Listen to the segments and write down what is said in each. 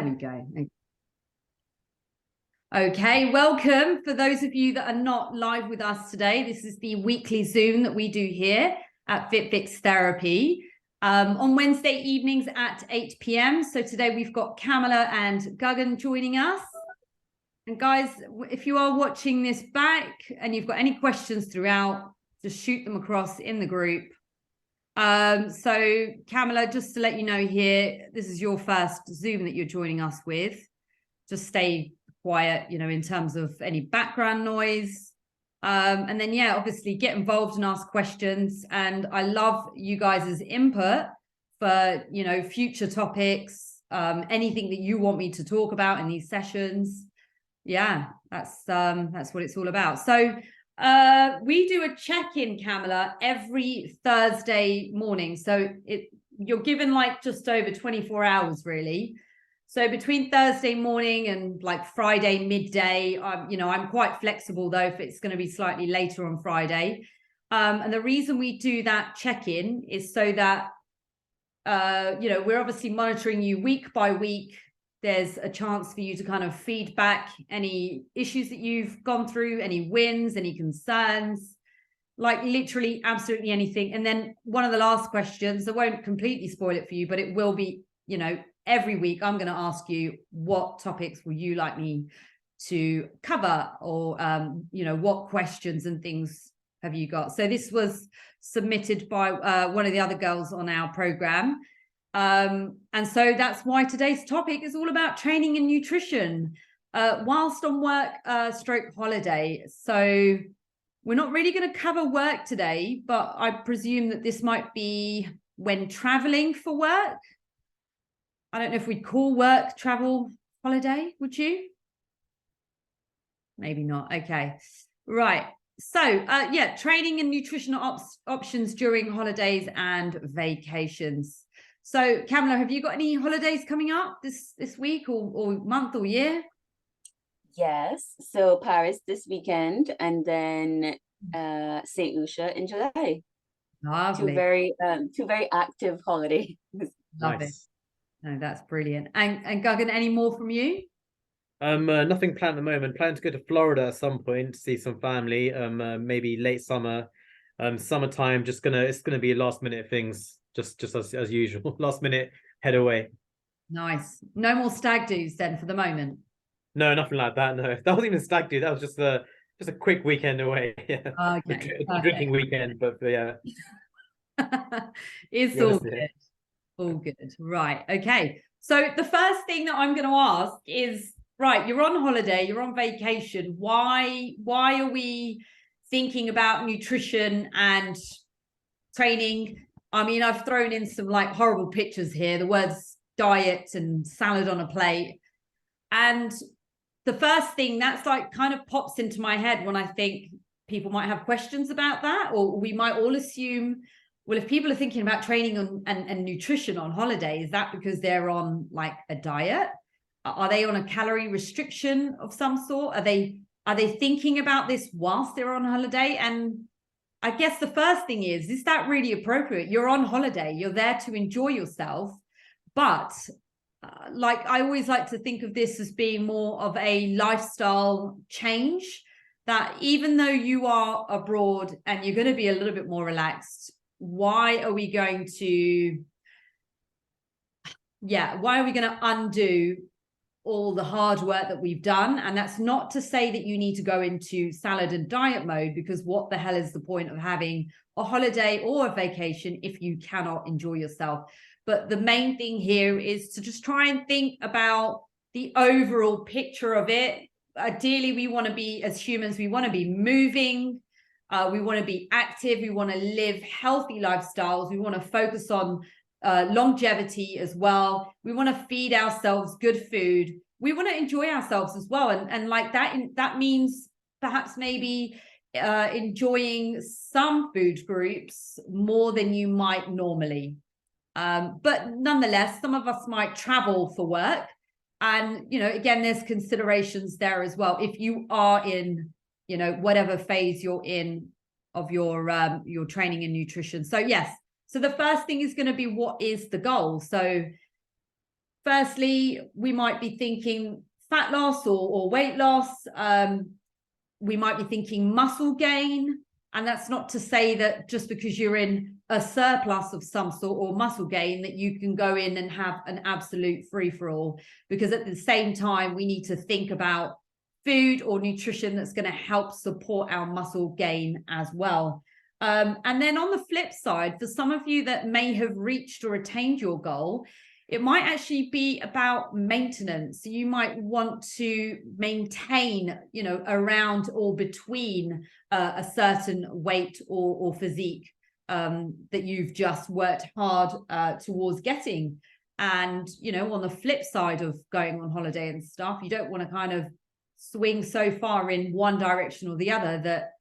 we go. Okay, welcome. For those of you that are not live with us today, this is the weekly Zoom that we do here at FitFix Therapy on Wednesday evenings at 8 p.m. So today we've got Kamala and Gagan joining us. And guys, if you are watching this back and you've got any questions throughout, just shoot them across in the group. So Kamala, just to let you know here, this is your first Zoom that you're joining us with. Just stay quiet, in terms of any background noise. And then, obviously get involved and ask questions. And I love you guys' input for, future topics, anything that you want me to talk about in these sessions. Yeah, that's what it's all about. So we do a check-in, Kamala, every Thursday morning. So you're given like just over 24 hours, really. So between Thursday morning and like Friday midday, I'm quite flexible though, if it's going to be slightly later on Friday. And the reason we do that check-in is so that, we're obviously monitoring you week by week. There's a chance for you to kind of feedback any issues that you've gone through, any wins, any concerns, like literally absolutely anything. And then one of the last questions, I won't completely spoil it for you, but it will be, every week I'm going to ask you, what topics will you like me to cover? Or, what questions and things have you got? So this was submitted by one of the other girls on our program. And so that's why today's topic is all about training and nutrition whilst on work stroke holiday. So we're not really going to cover work today, but I presume that this might be when traveling for work. I don't know if we'd call work travel holiday, would you? Maybe not. Okay. Right. So, training and nutritional options during holidays and vacations. So, Kamala, have you got any holidays coming up this week or month or year? Yes. So Paris this weekend, and then St. Lucia in July. Lovely. Two very active holidays. Love it. No, that's brilliant. And Gagan, any more from you? Nothing planned at the moment. Plan to go to Florida at some point to see some family. Maybe late summer, summertime. It's gonna be last minute things. Just as usual. Last minute head away. Nice. No more stag do's then for the moment. No, nothing like that. No, that wasn't even stag do. That was just a quick weekend away. Yeah. Okay. Drinking weekend, but yeah. It's all good. All good. Right. Okay. So the first thing that I'm going to ask is, right, you're on holiday, you're on vacation. Why are we thinking about nutrition and training? I mean, I've thrown in some like horrible pictures here, the words diet and salad on a plate. And the first thing that's like kind of pops into my head when I think people might have questions about that, or we might all assume, well, if people are thinking about training and nutrition on holiday, is that because they're on like a diet? Are they on a calorie restriction of some sort? Are they thinking about this whilst they're on holiday? And I guess the first thing is that really appropriate? You're on holiday, you're there to enjoy yourself. But like I always like to think of this as being more of a lifestyle change, that even though you are abroad and you're going to be a little bit more relaxed, why are we going to undo all the hard work that we've done? And that's not to say that you need to go into salad and diet mode, because what the hell is the point of having a holiday or a vacation if you cannot enjoy yourself? But the main thing here is to just try and think about the overall picture of it. Ideally, we want to be, as humans, we want to be moving. We want to be active. We want to live healthy lifestyles. We want to focus on longevity as well. We want to feed ourselves good food. We want to enjoy ourselves as well. And like that means perhaps maybe enjoying some food groups more than you might normally. But nonetheless, some of us might travel for work. And, again, there's considerations there as well. If you are in, whatever phase you're in of your training and nutrition. So yes. So the first thing is going to be, what is the goal? So firstly, we might be thinking fat loss or weight loss. We might be thinking muscle gain. And that's not to say that just because you're in a surplus of some sort or muscle gain that you can go in and have an absolute free-for-all, because at the same time, we need to think about food or nutrition that's going to help support our muscle gain as well. And then on the flip side, for some of you that may have reached or attained your goal, it might actually be about maintenance. So you might want to maintain, you know, around or between a certain weight or physique that you've just worked hard towards getting. And, you know, on the flip side of going on holiday and stuff, you don't want to kind of swing so far in one direction or the other that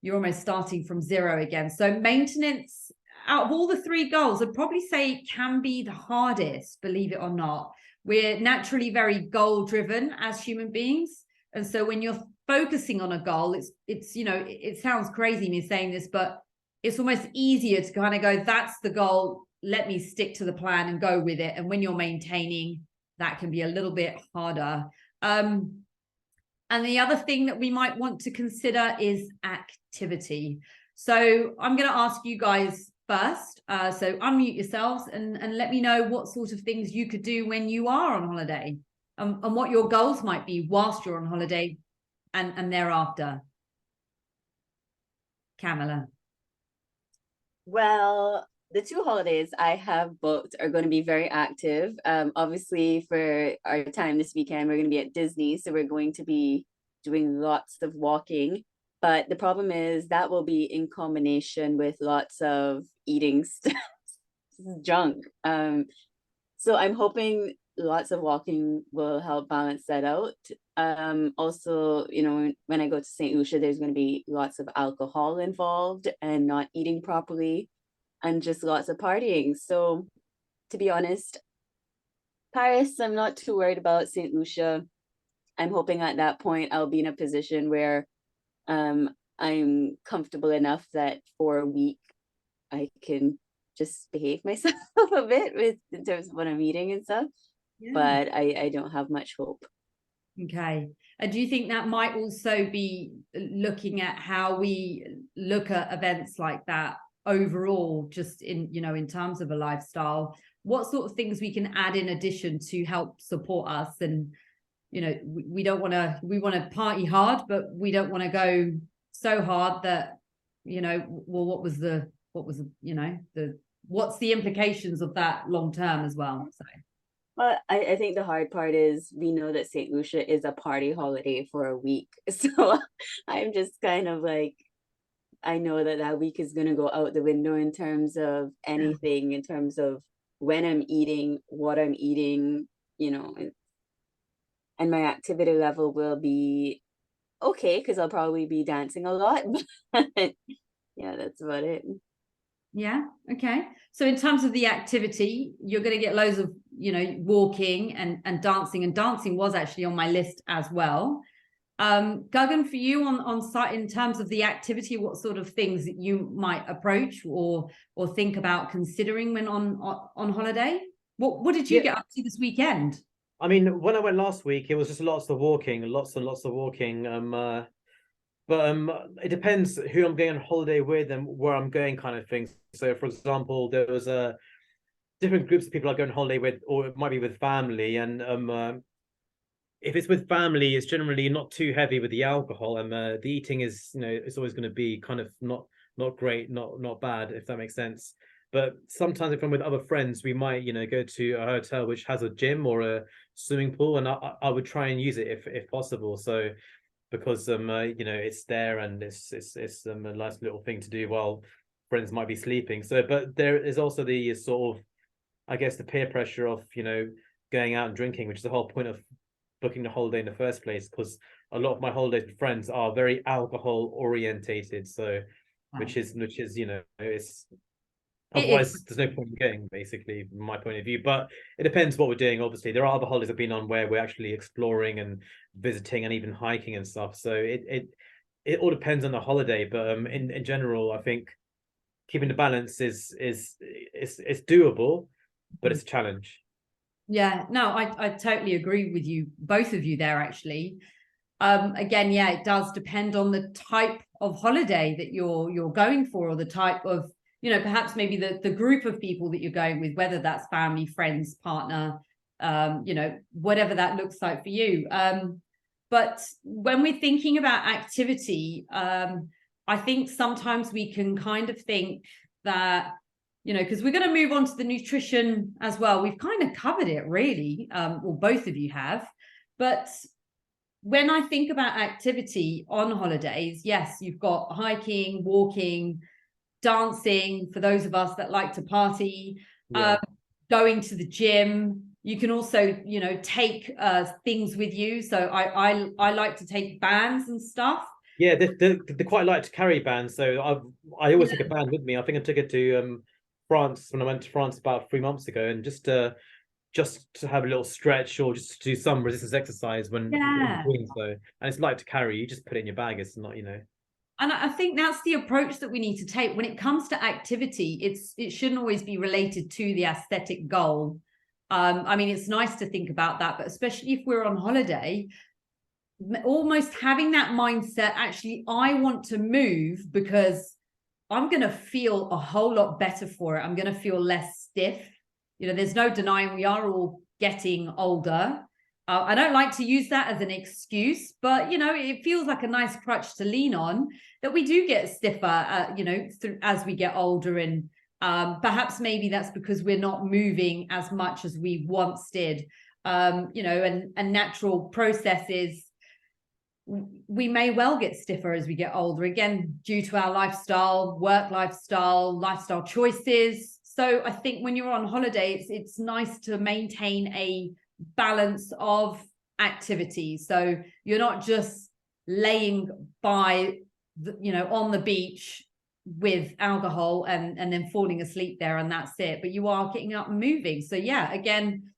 you're almost starting from zero again. So maintenance, out of all the three goals, I'd probably say can be the hardest, believe it or not. We're naturally very goal driven as human beings. And so when you're focusing on a goal, it's, you know, it sounds crazy me saying this, but it's almost easier to kind of go, that's the goal, let me stick to the plan and go with it. And when you're maintaining, that can be a little bit harder. And the other thing that we might want to consider is activity. So I'm going to ask you guys first. So unmute yourselves and let me know what sort of things you could do when you are on holiday, and what your goals might be whilst you're on holiday and thereafter. Camilla. Well, the 2 holidays I have booked are going to be very active. Obviously, for our time this weekend, we're going to be at Disney, so we're going to be doing lots of walking. But the problem is that will be in combination with lots of eating stuff, junk. So I'm hoping lots of walking will help balance that out. Also, you know, when I go to St. Lucia, there's going to be lots of alcohol involved and not eating properly, and just lots of partying. So to be honest, Paris, I'm not too worried about. St. Lucia, I'm hoping at that point I'll be in a position where I'm comfortable enough that for a week I can just behave myself a bit with in terms of what I'm eating and stuff. Yeah. But I don't have much hope. Okay. And do you think that might also be looking at how we look at events like that overall, just in, you know, in terms of a lifestyle, what sort of things we can add in addition to help support us? And, you know, we want to party hard, but we don't want to go so hard that, you know, well, what's the implications of that long term as well? So. Well, I think the hard part is we know that St. Lucia is a party holiday for a week. So I'm just kind of like, I know that week is going to go out the window in terms of anything, in terms of when I'm eating, what I'm eating, you know, and my activity level will be okay because I'll probably be dancing a lot. But yeah, that's about it. Yeah. Okay. So in terms of the activity, you're going to get loads of, you know, walking and dancing. And dancing was actually on my list as well. Gagan, for you on site, in terms of the activity, what sort of things that you might approach or think about considering when on holiday? What did you get up to this weekend? I mean, when I went last week, it was just lots and lots of walking. But it depends who I'm going on holiday with and where I'm going, kind of thing. So, for example, there was different groups of people I go on holiday with, or it might be with family. And if it's with family, it's generally not too heavy with the alcohol, and the eating is, you know, it's always going to be kind of not great, not bad, if that makes sense. But sometimes if I'm with other friends, we might, you know, go to a hotel which has a gym or a swimming pool, and I would try and use it if possible. So because you know, it's there and it's a nice little thing to do while friends might be sleeping. So, but there is also the sort of, I guess, the peer pressure of, you know, going out and drinking, which is the whole point of booking the holiday in the first place, because a lot of my holidays with friends are very alcohol orientated. So which is, you know, it's otherwise there's no point in going, basically, from my point of view. But it depends what we're doing. Obviously, there are other holidays I've been on where we're actually exploring and visiting and even hiking and stuff. So it all depends on the holiday. But in general, I think keeping the balance is doable, but it's a challenge. Yeah, no, I totally agree with you, both of you there actually. Again, yeah, it does depend on the type of holiday that you're going for, or the type of, you know, perhaps maybe the group of people that you're going with, whether that's family, friends, partner, you know, whatever that looks like for you. But when we're thinking about activity, I think sometimes we can kind of think that, you know, because we're going to move on to the nutrition as well. We've kind of covered it really, or both of you have. But when I think about activity on holidays, yes, you've got hiking, walking, dancing for those of us that like to party, Yeah. going to the gym. You can also, you know, take things with you. So I like to take bands and stuff. Yeah, they quite like to carry bands, so I always Yeah. take a band with me. I think I took it to France when I went to France about 3 months ago, and just to have a little stretch or just to do some resistance exercise when in Yeah. between. So, and it's light to carry. You just put it in your bag. It's not, you know. And I think that's the approach that we need to take when it comes to activity. It shouldn't always be related to the aesthetic goal. I mean, it's nice to think about that, but especially if we're on holiday, almost having that mindset, actually, I want to move because I'm going to feel a whole lot better for it. I'm going to feel less stiff. You know, there's no denying we are all getting older. I don't like to use that as an excuse, but, you know, it feels like a nice crutch to lean on, that we do get stiffer, you know, as we get older. And perhaps maybe that's because we're not moving as much as we once did, you know, and natural processes, we may well get stiffer as we get older, again, due to our lifestyle, work lifestyle choices. So I think when you're on holiday, it's nice to maintain a balance of activities. So you're not just laying by, you know, on the beach with alcohol and then falling asleep there and that's it. But you are getting up and moving. So yeah, again,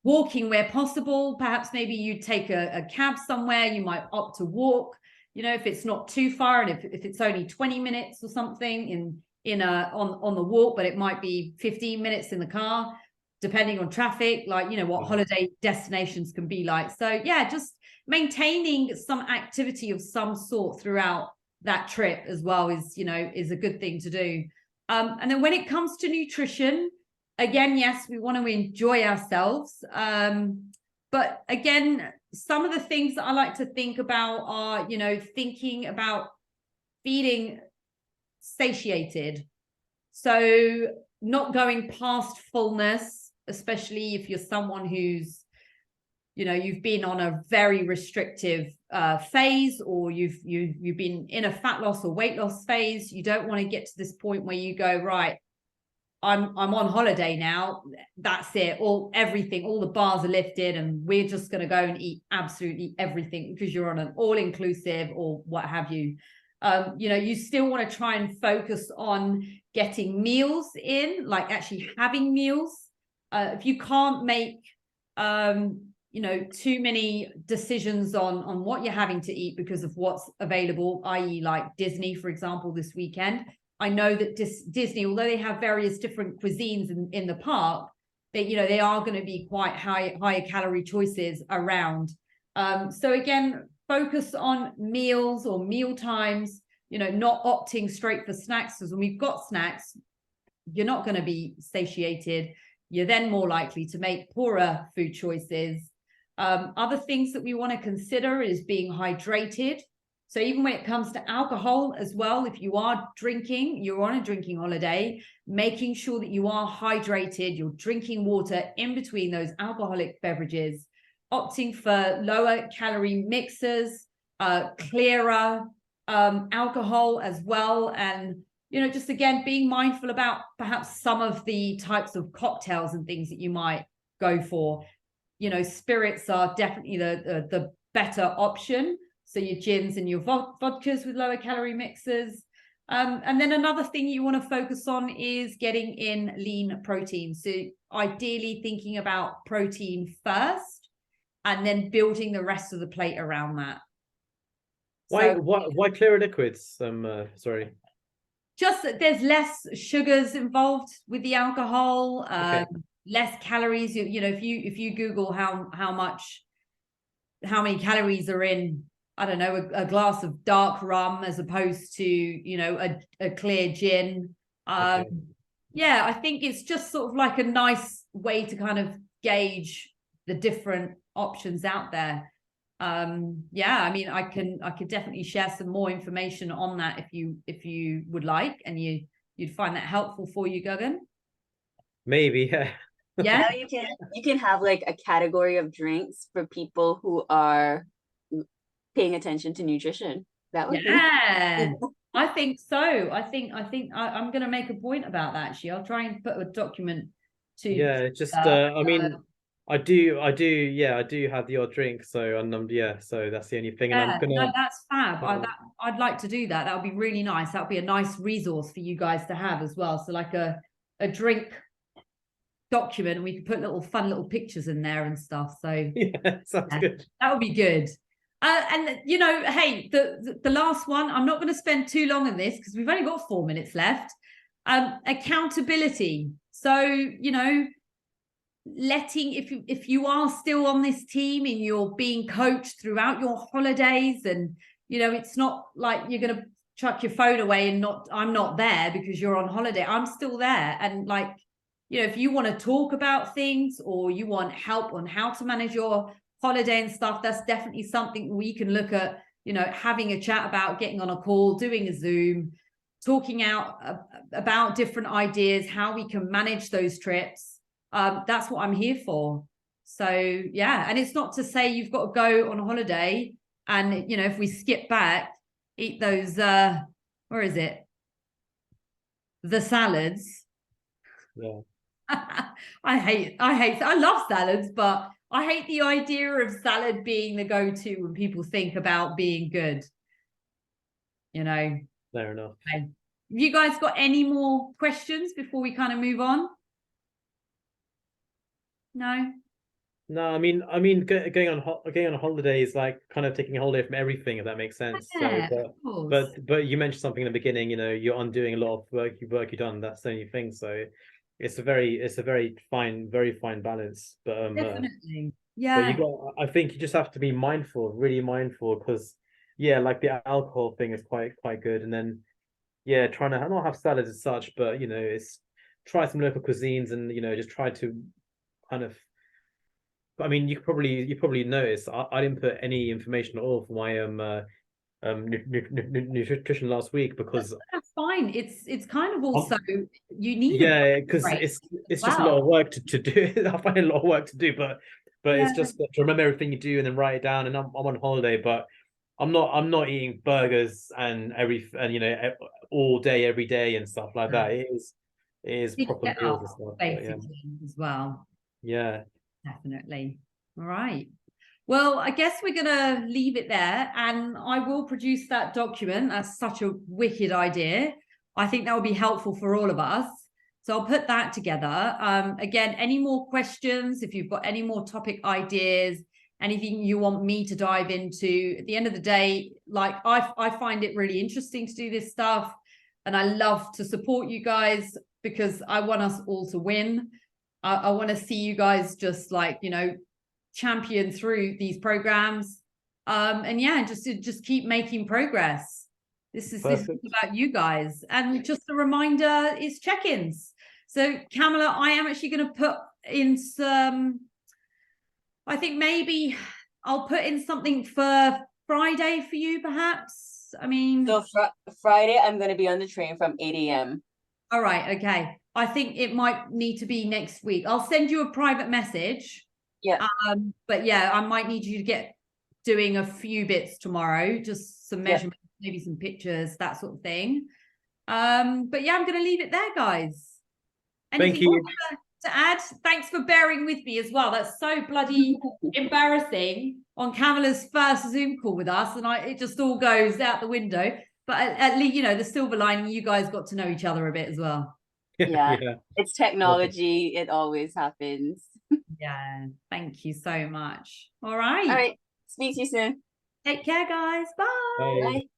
walking where possible. Perhaps maybe you take a cab somewhere. You might opt to walk, you know, if it's not too far, and if it's only 20 minutes or something on the walk, but it might be 15 minutes in the car, depending on traffic, like, you know, what holiday destinations can be like. So yeah, just maintaining some activity of some sort throughout that trip as well is, you know, is a good thing to do. And then when it comes to nutrition, again, yes, we want to enjoy ourselves. But again, some of the things that I like to think about are, you know, thinking about feeding satiated. So not going past fullness, especially if you're someone who's, you know, you've been on a very restrictive phase, or you've been in a fat loss or weight loss phase. You don't want to get to this point where you go, right, I'm on holiday now. That's it. All the bars are lifted, and we're just going to go and eat absolutely everything because you're on an all-inclusive or what have you. You know, you still want to try and focus on getting meals in, like actually having meals. If you can't make, you know, too many decisions on what you're having to eat because of what's available, i.e. like Disney, for example, this weekend. I know that Disney, although they have various different cuisines in the park, they, you know, they are going to be quite higher calorie choices around. So again, focus on meals or meal times, you know, not opting straight for snacks, because when we've got snacks, you're not going to be satiated. You're then more likely to make poorer food choices. Other things that we want to consider is being hydrated. So even when it comes to alcohol as well, if you are drinking, you're on a drinking holiday, making sure that you are hydrated, you're drinking water in between those alcoholic beverages, opting for lower calorie mixers, clearer alcohol as well. And, you know, just again, being mindful about perhaps some of the types of cocktails and things that you might go for. You know, spirits are definitely the better option. So your gins and your vodkas with lower calorie mixes. And then another thing you want to focus on is getting in lean protein. So ideally thinking about protein first and then building the rest of the plate around that. Why clearer liquids? Sorry. Just that there's less sugars involved with the alcohol. Okay. less calories. You know, if you Google how many calories are in, I don't know, a glass of dark rum as opposed to, you know, a clear gin. Okay. Yeah, I think it's just sort of like a nice way to kind of gauge the different options out there. Yeah, I mean, I could definitely share some more information on that if you would like, and you'd find that helpful for you, Guggen. Maybe, yeah. Yeah. Now you can have like a category of drinks for people who are paying attention to nutrition. That would Yeah, I think so. I think I'm going to make a point about that. Actually, I'll try and put a document to. Yeah, just I mean, I do, yeah, I do have the odd drink. So, and yeah, so that's the only thing. And I'm Yeah, no, gonna, that's fab. I'd like to do that. That would be really nice. That would be a nice resource for you guys to have as well. So like a drink document, and we could put fun little pictures in there and stuff. So yeah, sounds good. that would be good. And you know, hey, the last one, I'm not going to spend too long on this because we've only got 4 minutes left. Accountability. So, you know, letting, if you are still on this team and you're being coached throughout your holidays, and you know, it's not like you're going to chuck your phone away and I'm not there because you're on holiday. I'm still there. And like, you know, if you want to talk about things or you want help on how to manage your holiday and stuff, that's definitely something we can look at, you know, having a chat about, getting on a call, doing a Zoom, talking out about different ideas, how we can manage those trips. That's what I'm here for. So yeah, and it's not to say you've got to go on a holiday and, you know, if we skip back, eat those where is it, the salads. Yeah. I love salads, but I hate the idea of salad being the go-to when people think about being good. You know. Fair enough. Okay. Have you guys got any more questions before we kind of move on? No. No, I mean, going on holiday is like kind of taking a holiday from everything, if that makes sense. Yeah, So, of course. but you mentioned something in the beginning. You know, you're undoing a lot of work you've done. That's the only thing. So, it's a very fine balance. But Definitely. but Yeah. I think you just have to be mindful, really mindful, because yeah, like the alcohol thing is quite good, and then yeah, trying to not have salads as such, but you know, it's try some local cuisines, and you know, just try to kind of. I mean, you probably noticed I didn't put any information at all for my nutrition last week because That's fine. It's kind of also you need yeah, because break it's as just a well. lot of work to do. I find it a lot of work to do, but Yeah. it's just to remember everything you do and then write it down. And I'm on holiday, but I'm not eating burgers and you know, all day every day and stuff like that. It is Big proper set meals up, and stuff. But yeah, basically, as well. yeah. Definitely. All right. Well, I guess we're going to leave it there, and I will produce that document. That's such a wicked idea. I think that will be helpful for all of us. So I'll put that together. Again, any more questions, if you've got any more topic ideas, anything you want me to dive into, at the end of the day, like I find it really interesting to do this stuff, and I love to support you guys because I want us all to win. I want to see you guys just like, you know, champion through these programs. And yeah, just keep making progress. This is about you guys. And just a reminder, it's check-ins. So Kamala, I am actually going to put in some, I think maybe I'll put in something for Friday for you, perhaps. I mean, So Friday, I'm going to be on the train from 8 a.m. All right. Okay. I think it might need to be next week. I'll send you a private message. Yeah. But yeah, I might need you to get doing a few bits tomorrow, just some measurements, maybe some pictures, that sort of thing. But yeah, I'm going to leave it there, guys. Anything Thank you. to add? Thanks for bearing with me as well. That's so bloody embarrassing on Kamala's first Zoom call with us, and it just all goes out the window. But at least, you know, the silver lining, you guys got to know each other a bit as well. Yeah. It's technology. It always happens. Yeah. Thank you so much. All right. All right. Speak to you soon. Take care, guys. Bye. Bye. Bye.